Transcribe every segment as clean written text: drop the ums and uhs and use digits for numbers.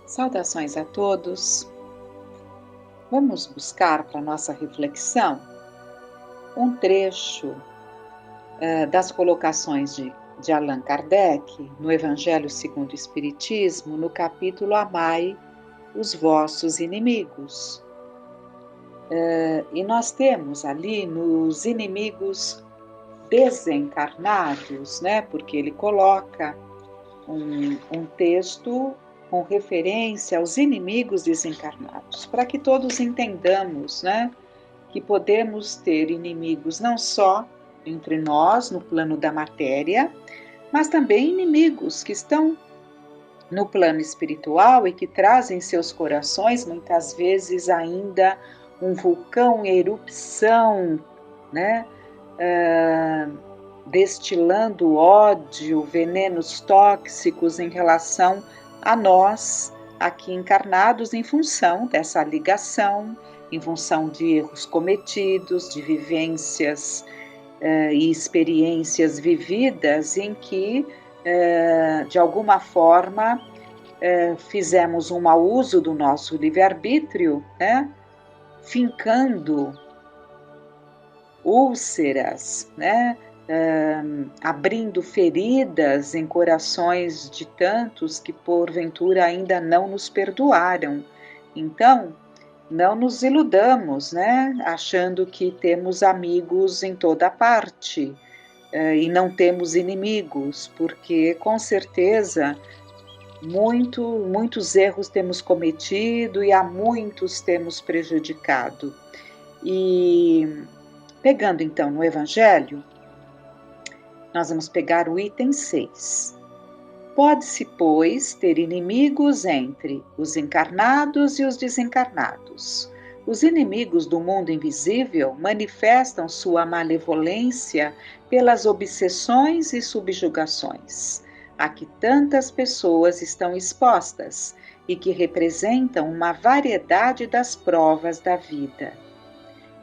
Saudações a todos. Vamos buscar para nossa reflexão um trecho das colocações de Allan Kardec no Evangelho segundo o Espiritismo, no capítulo Amai os vossos inimigos. E nós temos ali nos inimigos desencarnados, né? Porque ele coloca um texto com referência aos inimigos desencarnados, para que todos entendamos, né, que podemos ter inimigos não só entre nós, no plano da matéria, mas também inimigos que estão no plano espiritual e que trazem em seus corações, muitas vezes ainda, um vulcão em erupção, né, destilando ódio, venenos tóxicos em relação a nós, aqui encarnados, em função dessa ligação, em função de erros cometidos, de vivências e experiências vividas em que, de alguma forma, fizemos um mau uso do nosso livre-arbítrio, né? Fincando úlceras, né? Abrindo feridas em corações de tantos que porventura ainda não nos perdoaram. Então, não nos iludamos, né? Achando que temos amigos em toda parte e não temos inimigos, porque com certeza muitos erros temos cometido e a muitos temos prejudicado. E pegando então no Evangelho, nós vamos pegar o item 6. Pode-se, pois, ter inimigos entre os encarnados e os desencarnados. Os inimigos do mundo invisível manifestam sua malevolência pelas obsessões e subjugações a que tantas pessoas estão expostas e que representam uma variedade das provas da vida.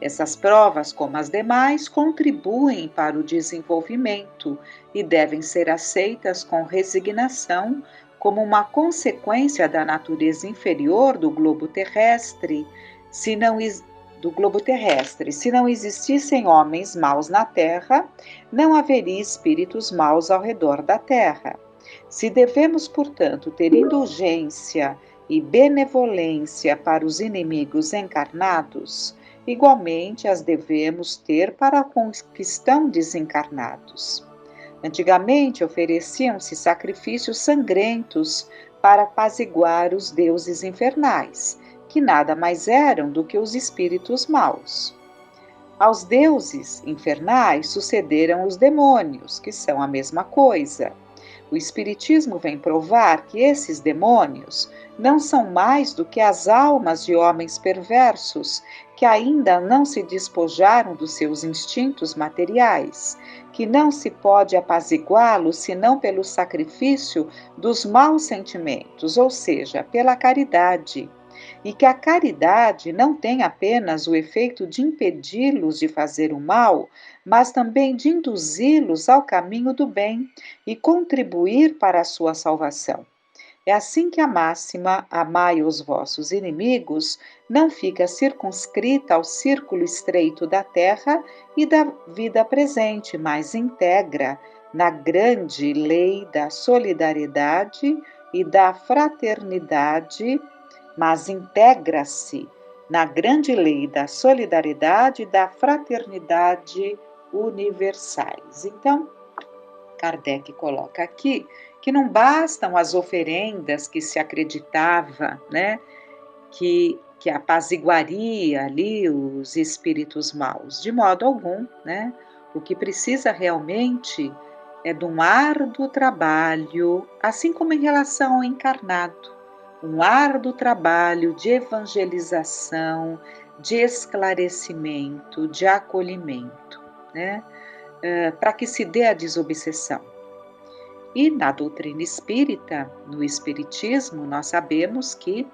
Essas provas, como as demais, contribuem para o desenvolvimento e devem ser aceitas com resignação como uma consequência da natureza inferior do globo terrestre. Se não existissem homens maus na Terra, não haveria espíritos maus ao redor da Terra. Se devemos, portanto, ter indulgência e benevolência para os inimigos encarnados, igualmente as devemos ter para os que estão desencarnados. Antigamente ofereciam-se sacrifícios sangrentos para apaziguar os deuses infernais, que nada mais eram do que os espíritos maus. Aos deuses infernais sucederam os demônios, que são a mesma coisa. O Espiritismo vem provar que esses demônios não são mais do que as almas de homens perversos que ainda não se despojaram dos seus instintos materiais, que não se pode apaziguá-los senão pelo sacrifício dos maus sentimentos, ou seja, pela caridade, e que a caridade não tem apenas o efeito de impedi-los de fazer o mal, mas também de induzi-los ao caminho do bem e contribuir para a sua salvação. É assim que a máxima "amai os vossos inimigos" não fica circunscrita ao círculo estreito da terra e da vida presente, mas integra na grande lei da solidariedade e da fraternidade, mas integra-se na grande lei da solidariedade e da fraternidade universais. Então, Kardec coloca aqui que não bastam as oferendas que se acreditava, né, que apaziguaria ali os espíritos maus, de modo algum, né? O que precisa realmente é de um árduo trabalho, assim como em relação ao encarnado, um árduo trabalho de evangelização, de esclarecimento, de acolhimento, né? Para que se dê a desobsessão. E na doutrina espírita, no espiritismo, nós sabemos que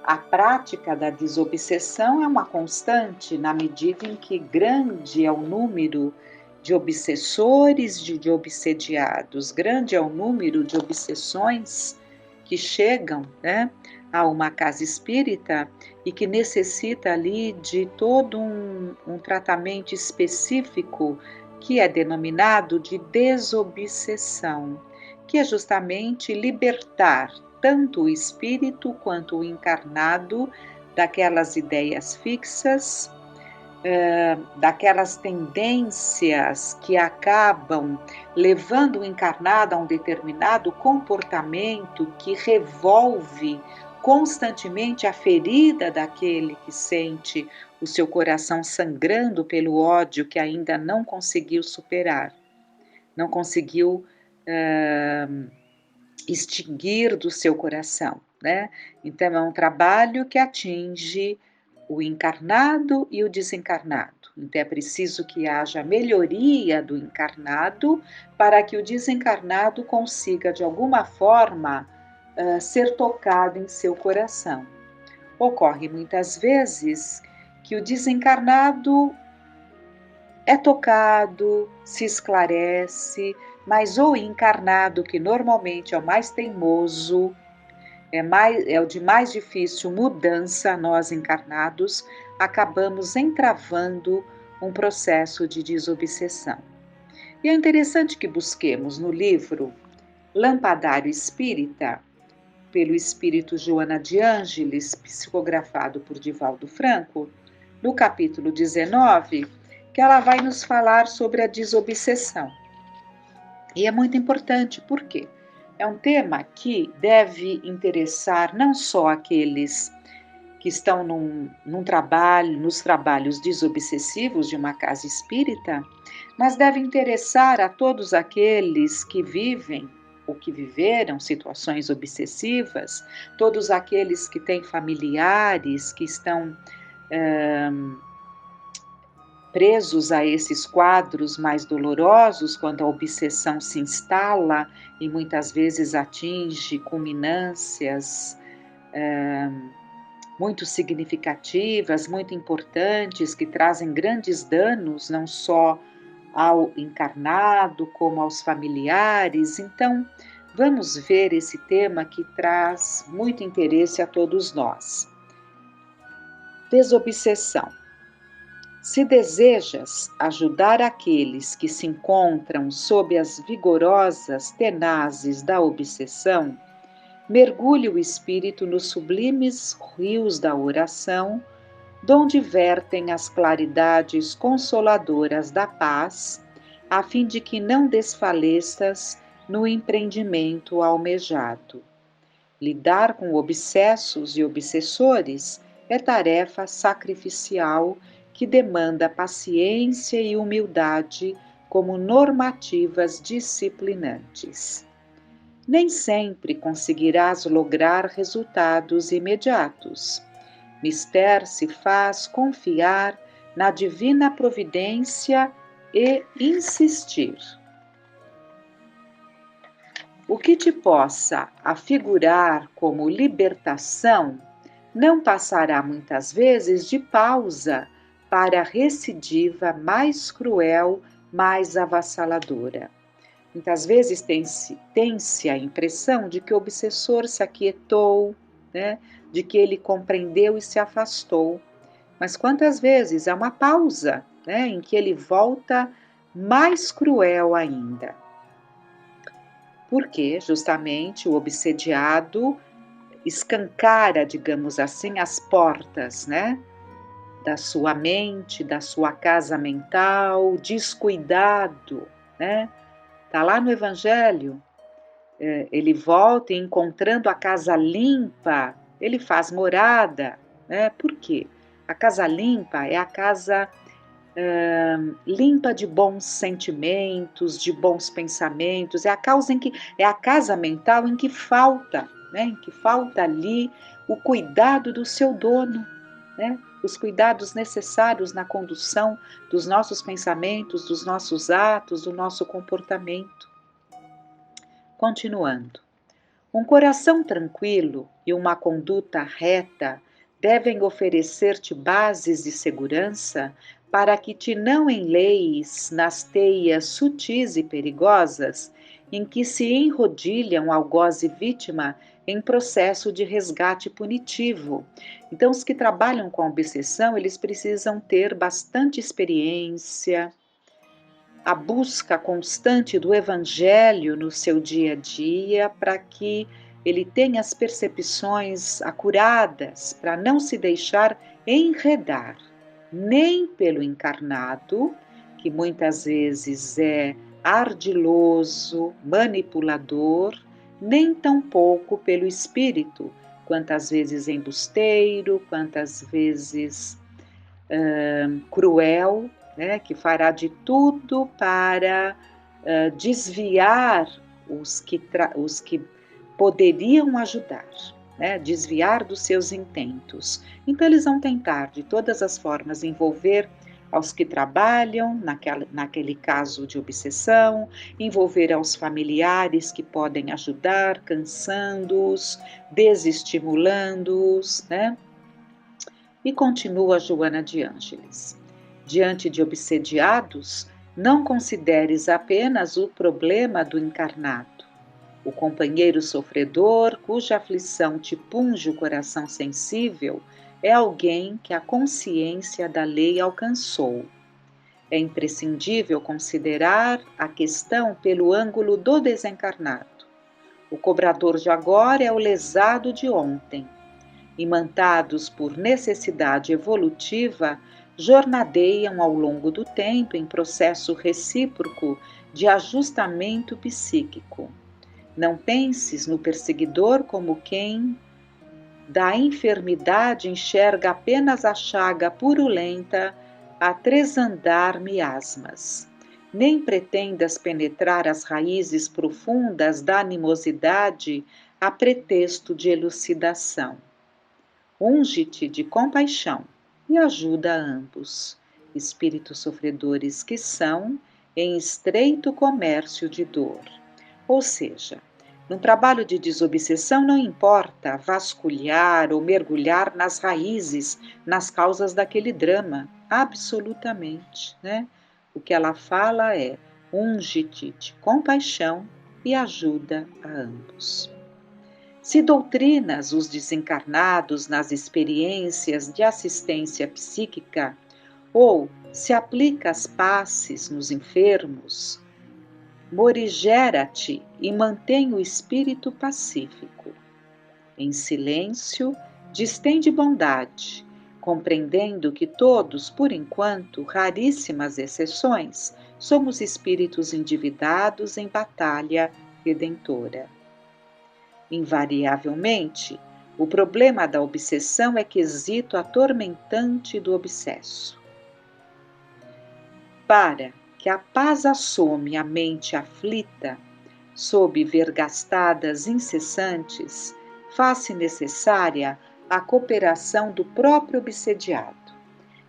a prática da desobsessão é uma constante na medida em que grande é o número de obsessores, de obsediados, grande é o número de obsessões que chegam, né, a uma casa espírita e que necessita ali de todo um tratamento específico que é denominado de desobsessão, que é justamente libertar tanto o espírito quanto o encarnado daquelas ideias fixas, daquelas tendências que acabam levando o encarnado a um determinado comportamento que revolve constantemente a ferida daquele que sente o seu coração sangrando pelo ódio que ainda não conseguiu superar, não conseguiu extinguir do seu coração, né? Então é um trabalho que atinge o encarnado e o desencarnado. Então é preciso que haja melhoria do encarnado para que o desencarnado consiga, de alguma forma, ser tocado em seu coração. Ocorre muitas vezes que o desencarnado é tocado, se esclarece, mas o encarnado, que normalmente é o mais teimoso, é o de mais difícil mudança, nós encarnados, acabamos entravando um processo de desobsessão. E é interessante que busquemos no livro Lampadário Espírita, pelo espírito Joana de Ângeles, psicografado por Divaldo Franco, no capítulo 19, que ela vai nos falar sobre a desobsessão. E é muito importante, por quê? É um tema que deve interessar não só aqueles que estão nos trabalhos desobsessivos de uma casa espírita, mas deve interessar a todos aqueles que vivem ou que viveram situações obsessivas, todos aqueles que têm familiares que estão presos a esses quadros mais dolorosos, quando a obsessão se instala e muitas vezes atinge culminâncias muito significativas, muito importantes, que trazem grandes danos, não só ao encarnado, como aos familiares. Então, vamos ver esse tema que traz muito interesse a todos nós. Desobsessão. Se desejas ajudar aqueles que se encontram sob as vigorosas tenazes da obsessão, mergulhe o espírito nos sublimes rios da oração, donde vertem as claridades consoladoras da paz, a fim de que não desfaleças no empreendimento almejado. Lidar com obsessos e obsessores é tarefa sacrificial que demanda paciência e humildade como normativas disciplinantes. Nem sempre conseguirás lograr resultados imediatos. Mister se faz confiar na divina providência e insistir. O que te possa afigurar como libertação não passará muitas vezes de pausa para a recidiva mais cruel, mais avassaladora. Muitas vezes tem-se a impressão de que o obsessor se aquietou, né? De que ele compreendeu e se afastou. Mas quantas vezes há uma pausa, né? Em que ele volta mais cruel ainda. Porque justamente o obsediado escancara, digamos assim, as portas, né? Da sua mente, da sua casa mental, descuidado, né? Está lá no Evangelho, ele volta e encontrando a casa limpa, ele faz morada, né? Por quê? A casa limpa é a casa limpa de bons sentimentos, de bons pensamentos, é a casa mental em que falta, né? Em que falta ali o cuidado do seu dono, né? Os cuidados necessários na condução dos nossos pensamentos, dos nossos atos, do nosso comportamento. Continuando. Um coração tranquilo e uma conduta reta devem oferecer-te bases de segurança para que te não enleies nas teias sutis e perigosas em que se enrodilham algoz e vítima em processo de resgate punitivo. Então, os que trabalham com a obsessão, eles precisam ter bastante experiência, a busca constante do evangelho no seu dia a dia, para que ele tenha as percepções acuradas, para não se deixar enredar, nem pelo encarnado, que muitas vezes é ardiloso, manipulador, nem tampouco pelo espírito, quantas vezes embusteiro, quantas vezes cruel, né, que fará de tudo para desviar os que poderiam ajudar, né, desviar dos seus intentos. Então, eles vão tentar, de todas as formas, envolver aos que trabalham naquele caso de obsessão, envolver aos familiares que podem ajudar, cansando-os, desestimulando-os, né? E continua Joana de Ângeles. Diante de obsediados, não consideres apenas o problema do encarnado, o companheiro sofredor cuja aflição te punge o coração sensível é alguém que a consciência da lei alcançou. É imprescindível considerar a questão pelo ângulo do desencarnado. O cobrador de agora é o lesado de ontem. Imantados por necessidade evolutiva, jornadeiam ao longo do tempo em processo recíproco de ajustamento psíquico. Não penses no perseguidor como quem da enfermidade enxerga apenas a chaga purulenta a tresandar miasmas. Nem pretendas penetrar as raízes profundas da animosidade a pretexto de elucidação. Unge-te de compaixão e ajuda a ambos, espíritos sofredores que são em estreito comércio de dor. Ou seja, no trabalho de desobsessão não importa vasculhar ou mergulhar nas raízes, nas causas daquele drama, absolutamente, né? O que ela fala é: unge-te de compaixão e ajuda a ambos. Se doutrinas os desencarnados nas experiências de assistência psíquica ou se aplicas passes nos enfermos, morigera-te e mantém o espírito pacífico. Em silêncio, distende bondade, compreendendo que todos, por enquanto, raríssimas exceções, somos espíritos endividados em batalha redentora. Invariavelmente, o problema da obsessão é quesito atormentante do obsesso. Para que a paz assome a mente aflita, sob vergastadas incessantes, faz-se necessária a cooperação do próprio obsediado,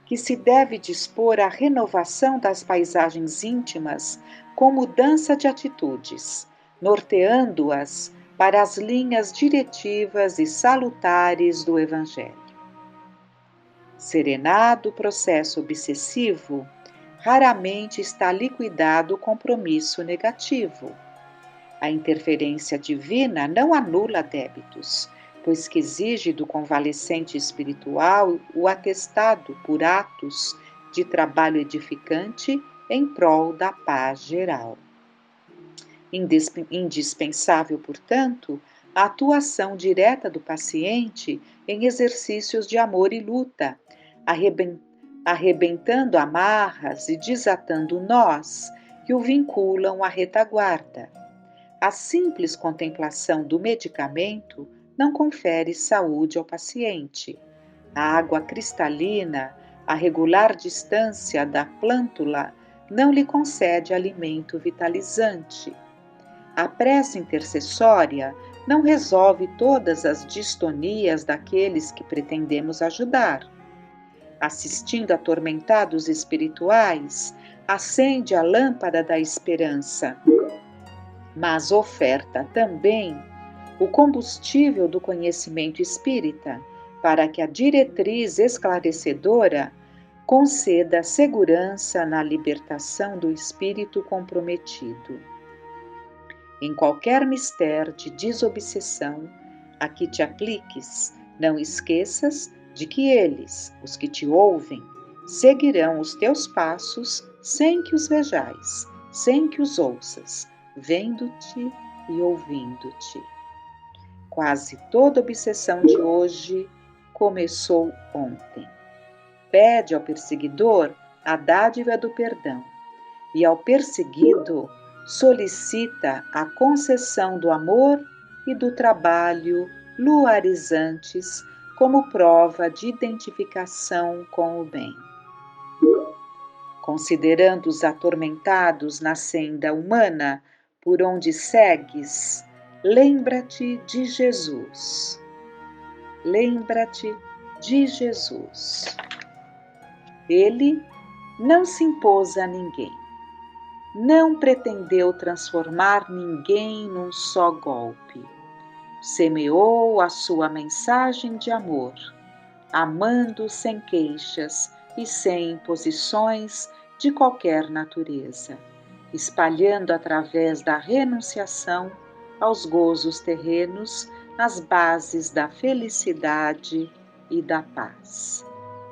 que se deve dispor à renovação das paisagens íntimas com mudança de atitudes, norteando-as para as linhas diretivas e salutares do Evangelho. Serenado o processo obsessivo, raramente está liquidado o compromisso negativo. A interferência divina não anula débitos, pois que exige do convalescente espiritual o atestado por atos de trabalho edificante em prol da paz geral. Indispensável, portanto, a atuação direta do paciente em exercícios de amor e luta, arrebentando amarras e desatando nós que o vinculam à retaguarda. A simples contemplação do medicamento não confere saúde ao paciente. A água cristalina, a regular distância da plântula, não lhe concede alimento vitalizante. A prece intercessória não resolve todas as distonias daqueles que pretendemos ajudar. Assistindo atormentados espirituais, acende a lâmpada da esperança, mas oferta também o combustível do conhecimento espírita, para que a diretriz esclarecedora conceda segurança na libertação do espírito comprometido. Em qualquer mistério de desobsessão a que te apliques, não esqueças de que eles, os que te ouvem, seguirão os teus passos sem que os vejais, sem que os ouças, vendo-te e ouvindo-te. Quase toda obsessão de hoje começou ontem. Pede ao perseguidor a dádiva do perdão e ao perseguido solicita a concessão do amor e do trabalho luarizantes como prova de identificação com o bem. Considerando os atormentados na senda humana por onde segues, lembra-te de Jesus. Lembra-te de Jesus. Ele não se impôs a ninguém, não pretendeu transformar ninguém num só golpe. Semeou a sua mensagem de amor, amando sem queixas e sem imposições de qualquer natureza, espalhando através da renunciação aos gozos terrenos as bases da felicidade e da paz.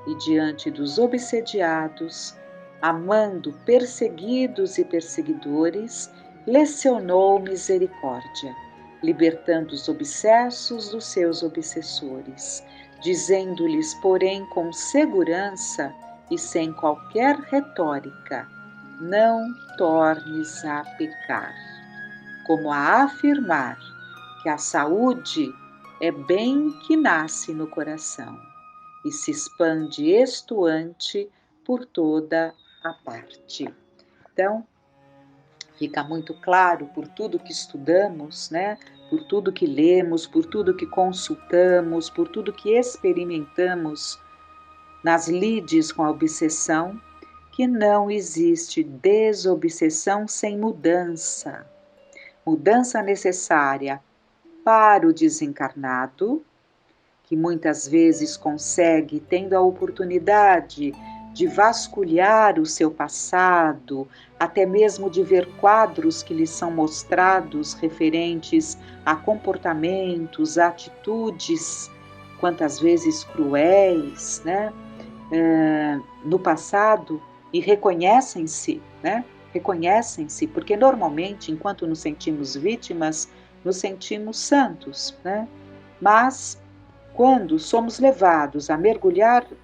E diante dos obsediados, amando perseguidos e perseguidores, lecionou misericórdia, libertando os obsessos dos seus obsessores, dizendo-lhes, porém, com segurança e sem qualquer retórica: não tornes a pecar, como a afirmar que a saúde é bem que nasce no coração e se expande estuante por toda a parte. Então, fica muito claro por tudo que estudamos, né? Por tudo que lemos, por tudo que consultamos, por tudo que experimentamos nas lides com a obsessão, que não existe desobsessão sem mudança. Mudança necessária para o desencarnado, que muitas vezes consegue, tendo a oportunidade de vasculhar o seu passado, até mesmo de ver quadros que lhe são mostrados referentes a comportamentos, a atitudes, quantas vezes cruéis, né? No passado, e reconhecem-se, né? Reconhecem-se, porque normalmente, enquanto nos sentimos vítimas, nos sentimos santos, né? Mas quando somos levados a mergulharmos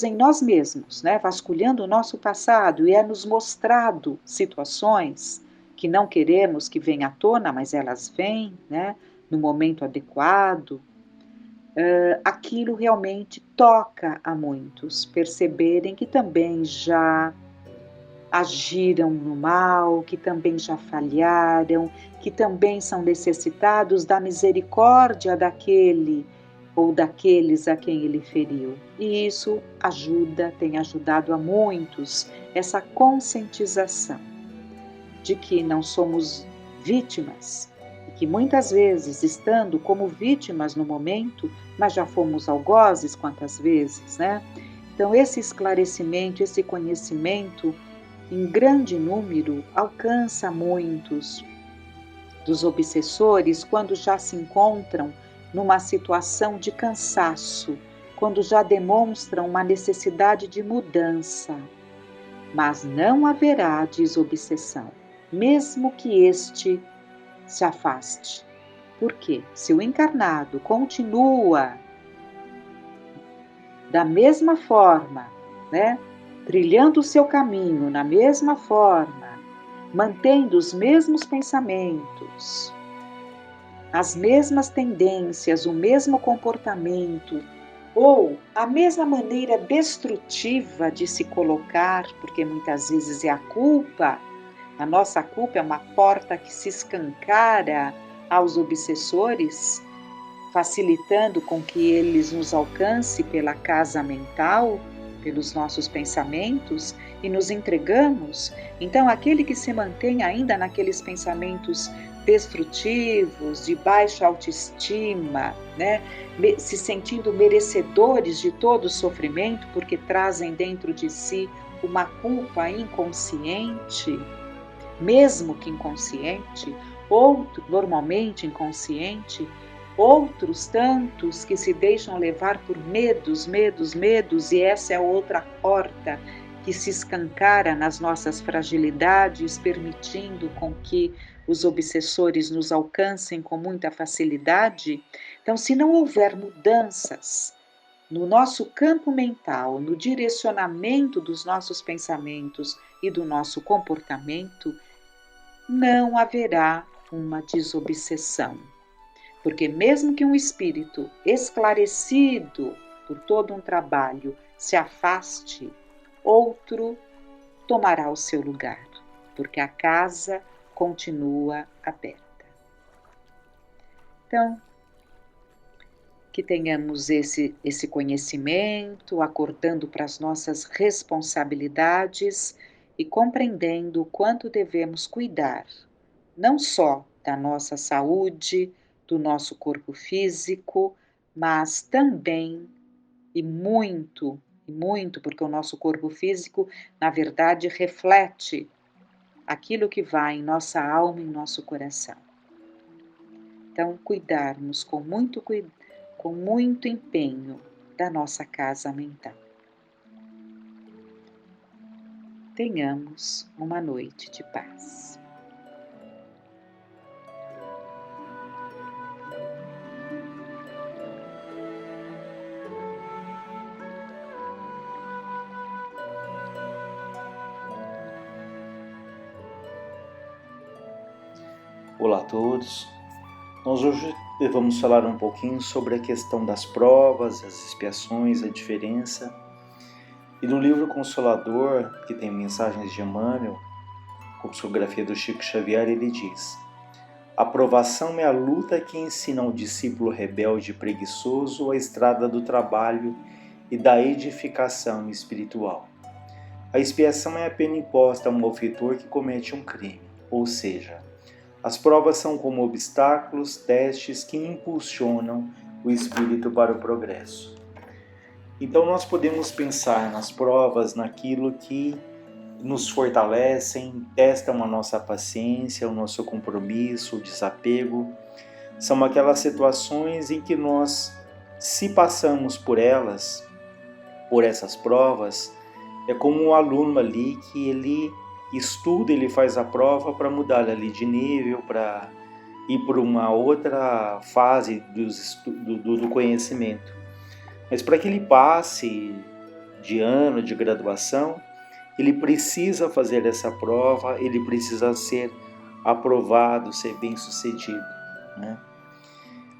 em nós mesmos, né? Vasculhando o nosso passado, e é nos mostrado situações que não queremos que venham à tona, mas elas vêm, né? No momento adequado, aquilo realmente toca a muitos perceberem que também já agiram no mal, que também já falharam, que também são necessitados da misericórdia daquele ou daqueles a quem ele feriu. E isso ajuda, tem ajudado a muitos, essa conscientização de que não somos vítimas, e que muitas vezes, estando como vítimas no momento, mas já fomos algozes quantas vezes, né? Então, esse esclarecimento, esse conhecimento, em grande número, alcança muitos dos obsessores quando já se encontram numa situação de cansaço, quando já demonstram uma necessidade de mudança. Mas não haverá desobsessão, mesmo que este se afaste. Porque se o encarnado continua da mesma forma, né, trilhando o seu caminho na mesma forma, mantendo os mesmos pensamentos, as mesmas tendências, o mesmo comportamento, ou a mesma maneira destrutiva de se colocar, porque muitas vezes é a culpa, a nossa culpa é uma porta que se escancara aos obsessores, facilitando com que eles nos alcancem pela casa mental, pelos nossos pensamentos e nos entregamos, então aquele que se mantém ainda naqueles pensamentos destrutivos, de baixa autoestima, né, se sentindo merecedores de todo o sofrimento porque trazem dentro de si uma culpa inconsciente, mesmo que inconsciente, outro normalmente inconsciente, outros tantos que se deixam levar por medos, e essa é outra porta que se escancara nas nossas fragilidades, permitindo com que os obsessores nos alcancem com muita facilidade. Então, se não houver mudanças no nosso campo mental, no direcionamento dos nossos pensamentos e do nosso comportamento, não haverá uma desobsessão. Porque mesmo que um espírito esclarecido por todo um trabalho se afaste, outro tomará o seu lugar, porque a casa continua aberta. Então, que tenhamos esse conhecimento, acordando para as nossas responsabilidades e compreendendo o quanto devemos cuidar, não só da nossa saúde, do nosso corpo físico, mas também, e muito, porque o nosso corpo físico, na verdade, reflete aquilo que vai em nossa alma e em nosso coração. Então, cuidarmos com muito empenho da nossa casa mental. Tenhamos uma noite de paz. Olá a todos. Nós hoje vamos falar um pouquinho sobre a questão das provas, as expiações, a diferença. E no livro Consolador, que tem mensagens de Emmanuel, com psicografia do Chico Xavier, ele diz: a provação é a luta que ensina ao discípulo rebelde e preguiçoso a estrada do trabalho e da edificação espiritual. A expiação é a pena imposta a um malfeitor que comete um crime, ou seja, as provas são como obstáculos, testes que impulsionam o espírito para o progresso. Então nós podemos pensar nas provas, naquilo que nos fortalecem, testam a nossa paciência, o nosso compromisso, o desapego. São aquelas situações em que nós, se passamos por elas, por essas provas, é como um aluno ali que ele estuda, ele faz a prova para mudar ali de nível, para ir para uma outra fase do conhecimento. Mas para que ele passe de ano de graduação, ele precisa fazer essa prova, ele precisa ser aprovado, ser bem-sucedido, né?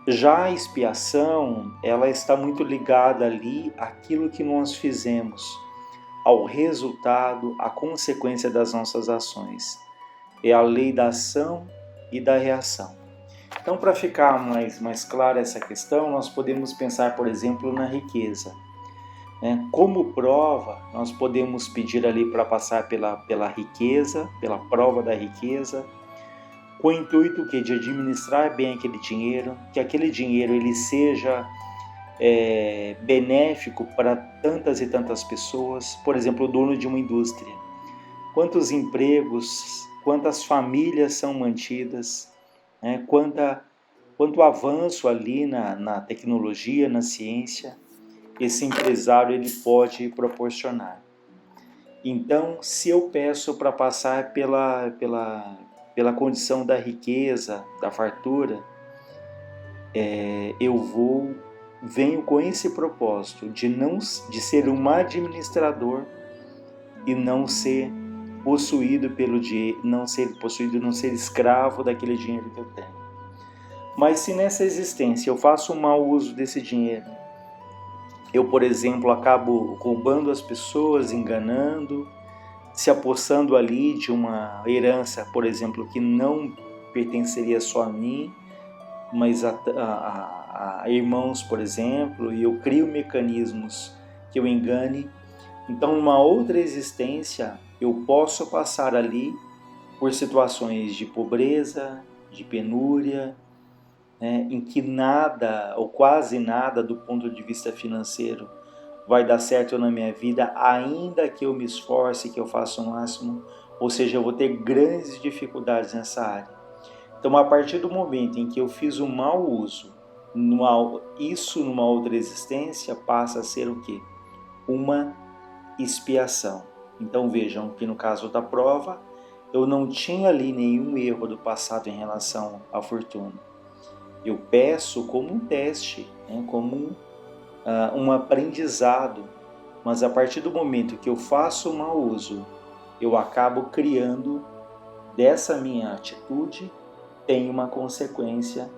Já a expiação, ela está muito ligada ali àquilo que nós fizemos, ao resultado, à consequência das nossas ações. É a lei da ação e da reação. Então, para ficar mais clara essa questão, nós podemos pensar, por exemplo, na riqueza. Como prova, nós podemos pedir ali para passar pela riqueza, pela prova da riqueza, com o intuito de administrar bem aquele dinheiro, que aquele dinheiro ele seja benéfico para tantas e tantas pessoas. Por exemplo, o dono de uma indústria. Quantos empregos, quantas famílias são mantidas, né? Quanto avanço ali na tecnologia, na ciência, esse empresário ele pode proporcionar. Então, se eu peço para passar pela condição da riqueza, da fartura, eu venho com esse propósito de ser um administrador e não ser possuído pelo dinheiro, não ser escravo daquele dinheiro que eu tenho. Mas se nessa existência eu faço um mau uso desse dinheiro, eu, por exemplo, acabo roubando as pessoas, enganando, se apossando ali de uma herança, por exemplo, que não pertenceria só a mim, mas a irmãos, por exemplo, e eu crio mecanismos que eu engane, Então, numa outra existência, eu posso passar ali por situações de pobreza, de penúria, né, em que nada ou quase nada do ponto de vista financeiro vai dar certo na minha vida, ainda que eu me esforce, que eu faça o máximo, ou seja, eu vou ter grandes dificuldades nessa área. Então, a partir do momento em que eu fiz um mau uso, isso numa outra existência passa a ser o quê? Uma expiação. Então vejam que no caso da prova, eu não tinha ali nenhum erro do passado em relação à fortuna. Eu peço como um teste, né, como um aprendizado, mas a partir do momento que eu faço o mau uso, eu acabo criando dessa minha atitude, tem uma consequência.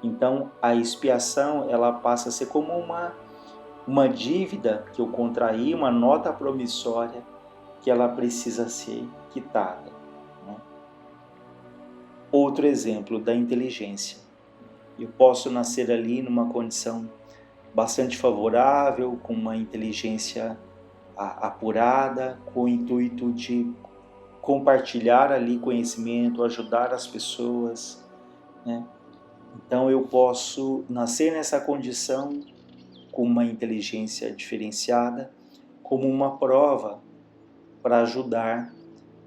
Então a expiação ela passa a ser como uma dívida que eu contraí, uma nota promissória que ela precisa ser quitada, né? Outro exemplo da inteligência. Eu posso nascer ali numa condição bastante favorável, com uma inteligência apurada, com o intuito de compartilhar ali conhecimento, ajudar as pessoas, né? Então eu posso nascer nessa condição com uma inteligência diferenciada, como uma prova para ajudar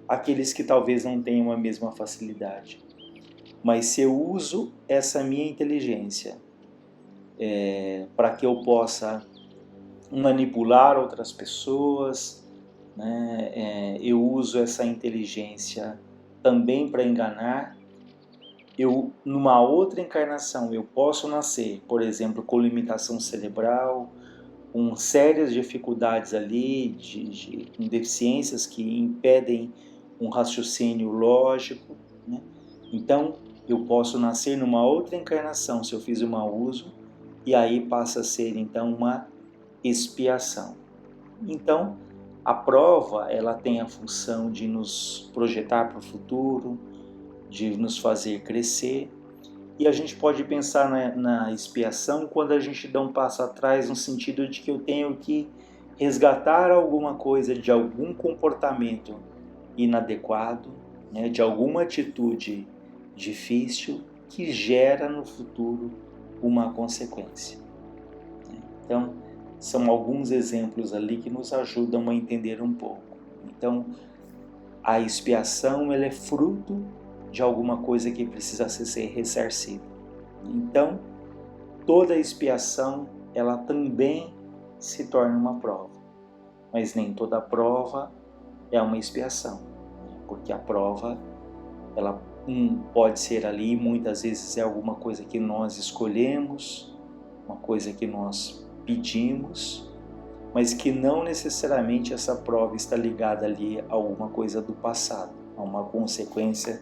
aqueles que talvez não tenham a mesma facilidade. Mas se eu uso essa minha inteligência para que eu possa manipular outras pessoas, né? Eu uso essa inteligência também para enganar. Numa outra encarnação, eu posso nascer, por exemplo, com limitação cerebral, com sérias dificuldades ali, com deficiências que impedem um raciocínio lógico, né? Então, eu posso nascer numa outra encarnação se eu fiz um mau uso, e aí passa a ser então uma expiação. Então, a prova ela tem a função de nos projetar para o futuro, de nos fazer crescer, e a gente pode pensar na expiação quando a gente dá um passo atrás no sentido de que eu tenho que resgatar alguma coisa de algum comportamento inadequado, né, de alguma atitude difícil que gera no futuro uma consequência. Então, são alguns exemplos ali que nos ajudam a entender um pouco. Então, a expiação ela é fruto de alguma coisa que precisa ser ressarcida. Então, toda expiação ela também se torna uma prova, mas nem toda prova é uma expiação, porque a prova ela pode ser ali, muitas vezes é alguma coisa que nós escolhemos, uma coisa que nós pedimos, mas que não necessariamente essa prova está ligada ali a alguma coisa do passado, a uma consequência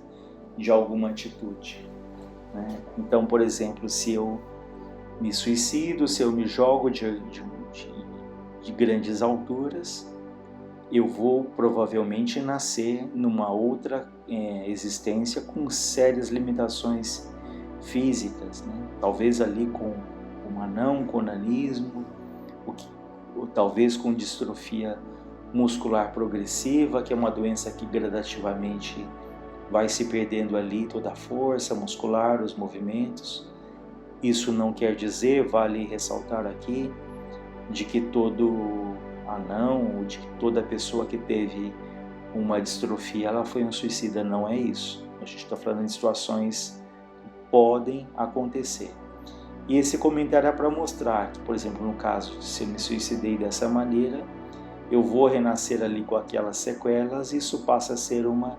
de alguma atitude, né? Então, por exemplo, se eu me suicido, se eu me jogo de grandes alturas, eu vou provavelmente nascer numa outra existência com sérias limitações físicas, né? Talvez ali com com nanismo, ou talvez com distrofia muscular progressiva, que é uma doença que gradativamente vai se perdendo ali toda a força muscular, os movimentos. Isso não quer dizer, vale ressaltar aqui, de que todo anão, ou de que toda pessoa que teve uma distrofia, ela foi um suicida. Não é isso. A gente está falando de situações que podem acontecer. E esse comentário é para mostrar que, por exemplo, no caso, se eu me suicidei dessa maneira, eu vou renascer ali com aquelas sequelas, e isso passa a ser uma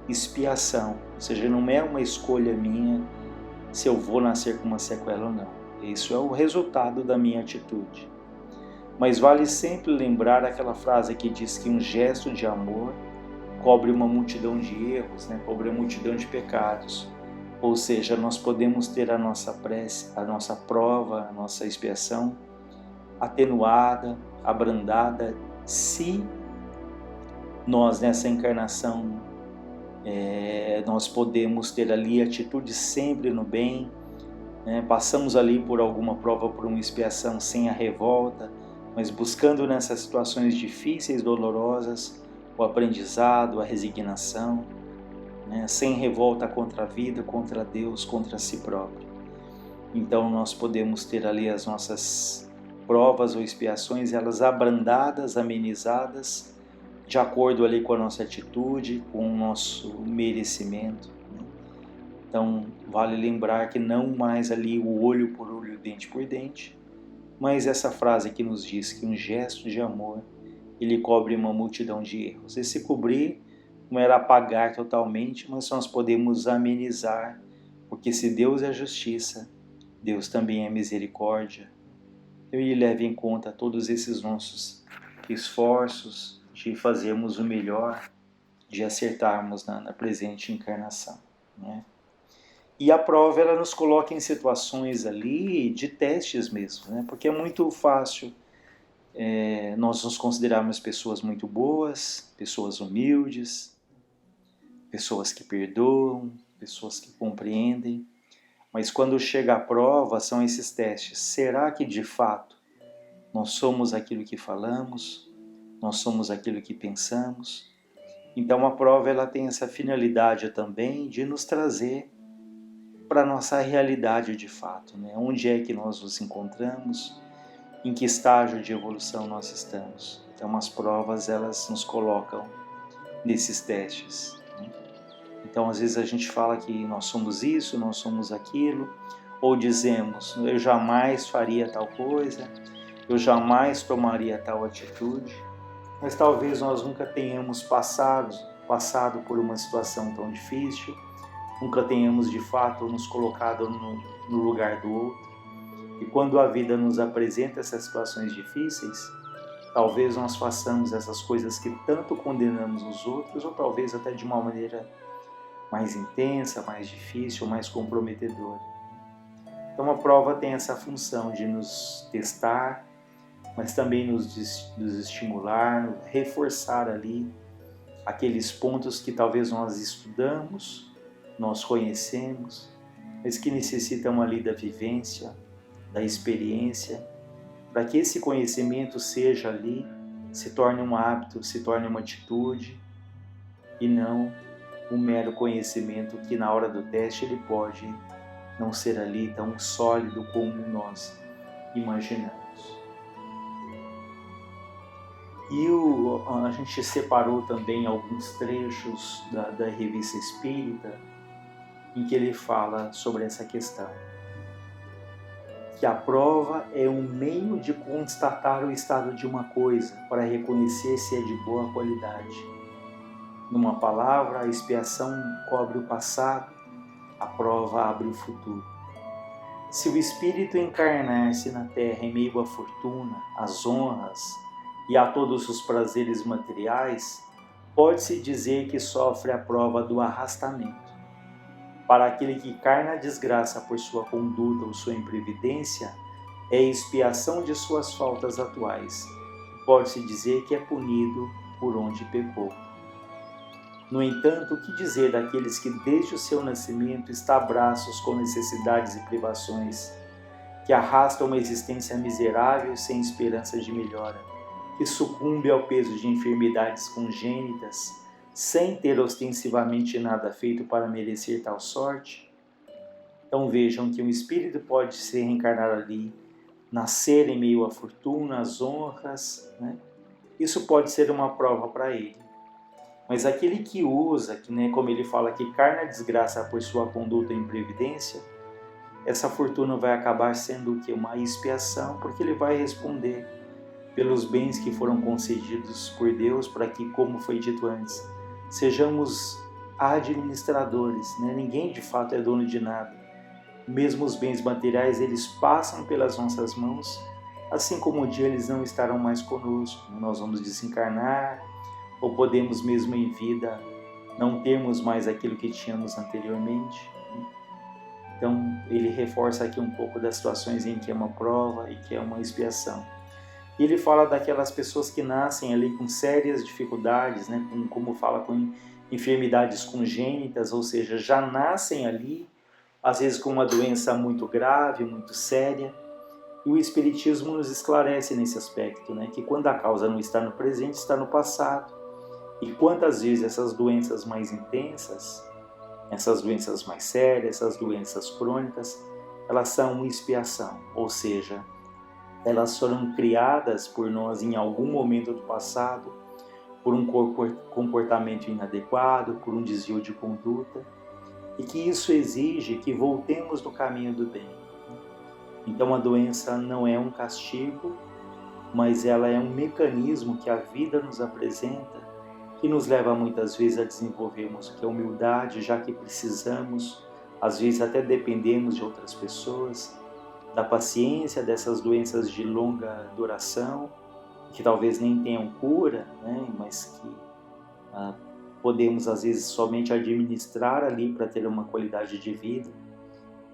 expiação, ou seja, não é uma escolha minha se eu vou nascer com uma sequela ou não. Isso é o resultado da minha atitude. Mas vale sempre lembrar aquela frase que diz que um gesto de amor cobre uma multidão de erros, né? Cobre uma multidão de pecados. Ou seja, nós podemos ter a nossa prece, a nossa prova, a nossa expiação atenuada, abrandada, se nós nessa encarnação nós podemos ter ali atitude sempre no bem, né? Passamos ali por alguma prova, por uma expiação sem a revolta, mas buscando nessas situações difíceis, dolorosas, o aprendizado, a resignação, né? Sem revolta contra a vida, contra Deus, contra si próprio. Então nós podemos ter ali as nossas provas ou expiações, elas abrandadas, amenizadas, de acordo ali com a nossa atitude, com o nosso merecimento. Né? Então vale lembrar que não mais ali o olho por olho, dente por dente, mas essa frase que nos diz que um gesto de amor, ele cobre uma multidão de erros. Esse cobrir não era apagar totalmente, mas nós podemos amenizar, porque se Deus é justiça, Deus também é misericórdia. Então Ele leva em conta todos esses nossos esforços de fazermos o melhor, de acertarmos na presente encarnação, né? E a prova, ela nos coloca em situações ali de testes mesmo, né? Porque é muito fácil nós nos considerarmos pessoas muito boas, pessoas humildes, pessoas que perdoam, pessoas que compreendem. Mas quando chega a prova, são esses testes. Será que de fato nós somos aquilo que falamos? Nós somos aquilo que pensamos? Então a prova, ela tem essa finalidade também de nos trazer para a nossa realidade de fato, né? Onde é que nós nos encontramos? Em que estágio de evolução nós estamos? Então as provas, elas nos colocam nesses testes, né? Então às vezes a gente fala que nós somos isso, nós somos aquilo, ou dizemos, eu jamais faria tal coisa, eu jamais tomaria tal atitude, mas talvez nós nunca tenhamos passado por uma situação tão difícil, nunca tenhamos de fato nos colocado no lugar do outro. E quando a vida nos apresenta essas situações difíceis, talvez nós façamos essas coisas que tanto condenamos os outros, ou talvez até de uma maneira mais intensa, mais difícil, mais comprometedora. Então a prova tem essa função de nos testar, mas também nos estimular, reforçar ali aqueles pontos que talvez nós estudamos, nós conhecemos, mas que necessitam ali da vivência, da experiência, para que esse conhecimento seja ali, se torne um hábito, se torne uma atitude, e não um mero conhecimento que na hora do teste ele pode não ser ali tão sólido como nós imaginamos. E a gente separou também alguns trechos da Revista Espírita em que ele fala sobre essa questão. Que a prova é um meio de constatar o estado de uma coisa, para reconhecer se é de boa qualidade. Numa palavra, a expiação cobre o passado, a prova abre o futuro. Se o espírito encarnar-se na terra em meio à fortuna, às honras e a todos os prazeres materiais, pode-se dizer que sofre a prova do arrastamento. Para aquele que cai na desgraça por sua conduta ou sua imprevidência, é a expiação de suas faltas atuais. Pode-se dizer que é punido por onde pecou. No entanto, o que dizer daqueles que desde o seu nascimento está a braços com necessidades e privações, que arrastam uma existência miserável sem esperança de melhora, que sucumbe ao peso de enfermidades congênitas, sem ter ostensivamente nada feito para merecer tal sorte? Então vejam que um espírito pode se reencarnar ali, nascer em meio à fortuna, às honras, né? Isso pode ser uma prova para ele. Mas aquele que usa, como ele fala, que cai na desgraça por sua conduta e imprevidência, essa fortuna vai acabar sendo o quê? Uma expiação, porque ele vai responder pelos bens que foram concedidos por Deus, para que, como foi dito antes, sejamos administradores, né? Ninguém de fato é dono de nada. Mesmo os bens materiais, eles passam pelas nossas mãos, assim como um dia eles não estarão mais conosco. Nós vamos desencarnar, ou podemos mesmo em vida não termos mais aquilo que tínhamos anteriormente. Então ele reforça aqui um pouco das situações em que é uma prova e que é uma expiação. Ele fala daquelas pessoas que nascem ali com sérias dificuldades, né? Como fala, com enfermidades congênitas, ou seja, já nascem ali, às vezes com uma doença muito grave, muito séria, E o Espiritismo nos esclarece nesse aspecto, né? Que quando a causa não está no presente, está no passado. E quantas vezes essas doenças mais intensas, essas doenças mais sérias, essas doenças crônicas, elas são uma expiação, ou seja, elas foram criadas por nós em algum momento do passado, por um comportamento inadequado, por um desvio de conduta, e que isso exige que voltemos no caminho do bem. Então a doença não é um castigo, mas ela é um mecanismo que a vida nos apresenta, que nos leva muitas vezes a desenvolvermos o que é humildade, já que precisamos, às vezes até dependemos de outras pessoas, da paciência dessas doenças de longa duração, que talvez nem tenham cura, né? Mas que podemos às vezes somente administrar ali para ter uma qualidade de vida,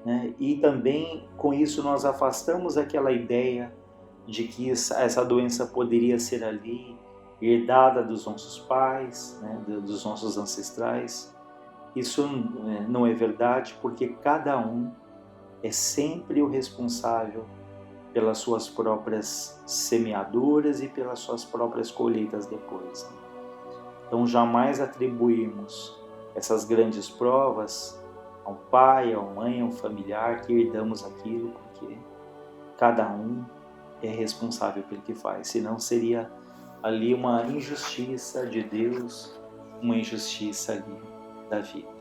né? E também com isso nós afastamos aquela ideia de que essa doença poderia ser ali herdada dos nossos pais, né? Dos nossos ancestrais. Isso não é verdade, porque cada um é sempre o responsável pelas suas próprias semeaduras e pelas suas próprias colheitas depois. Então jamais atribuirmos essas grandes provas ao pai, à mãe, ao familiar que herdamos aquilo, porque cada um é responsável pelo que faz, senão seria ali uma injustiça de Deus, uma injustiça ali da vida.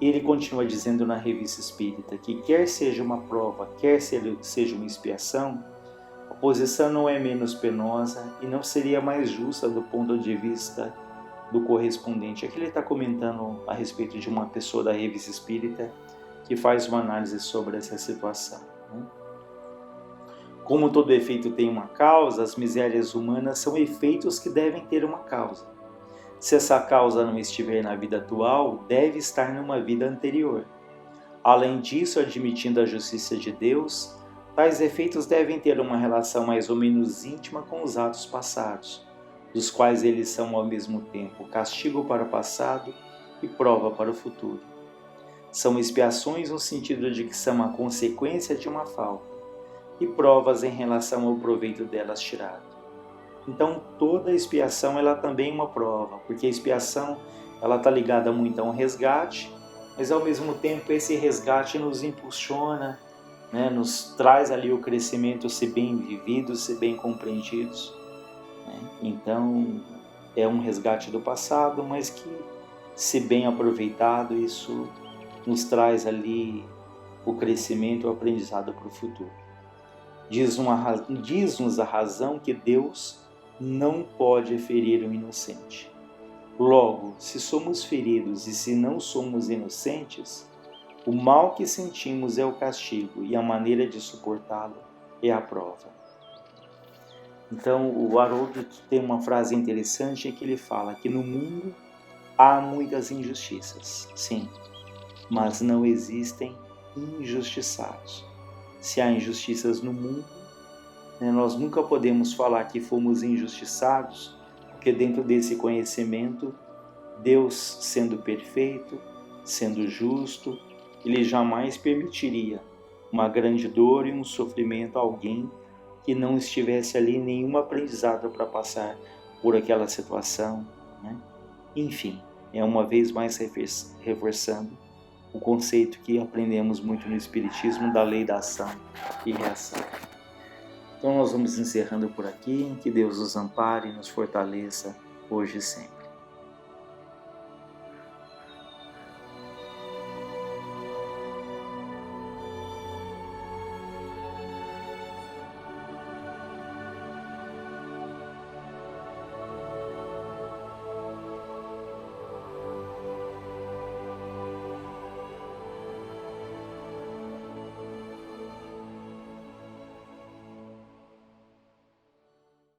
Ele continua dizendo na Revista Espírita que quer seja uma prova, quer seja uma expiação, a posição não é menos penosa e não seria mais justa do ponto de vista do correspondente. Aqui ele está comentando a respeito de uma pessoa da Revista Espírita que faz uma análise sobre essa situação. Como todo efeito tem uma causa, as misérias humanas são efeitos que devem ter uma causa. Se essa causa não estiver na vida atual, deve estar numa vida anterior. Além disso, admitindo a justiça de Deus, tais efeitos devem ter uma relação mais ou menos íntima com os atos passados, dos quais eles são ao mesmo tempo castigo para o passado e prova para o futuro. São expiações no sentido de que são a consequência de uma falta, e provas em relação ao proveito delas tirado. Então toda expiação ela também é uma prova, porque a expiação ela está ligada muito a um resgate, mas ao mesmo tempo esse resgate nos impulsiona, né, nos traz ali o crescimento, se bem vividos, se bem compreendidos. Né? Então é um resgate do passado, mas que, se bem aproveitado, isso nos traz ali o crescimento e o aprendizado para o futuro. Diz-nos a razão que Deus não pode ferir o inocente. Logo, se somos feridos e se não somos inocentes, o mal que sentimos é o castigo e a maneira de suportá-lo é a prova. Então, o Haroldo tem uma frase interessante em que ele fala que no mundo há muitas injustiças, sim, mas não existem injustiçados. Se há injustiças no mundo, nós nunca podemos falar que fomos injustiçados, porque dentro desse conhecimento, Deus, sendo perfeito, sendo justo, Ele jamais permitiria uma grande dor e um sofrimento a alguém que não estivesse ali nenhum aprendizado para passar por aquela situação. Né? Enfim, é uma vez mais reforçando o conceito que aprendemos muito no Espiritismo da lei da ação e reação. Então nós vamos encerrando por aqui, que Deus nos ampare e nos fortaleça hoje e sempre.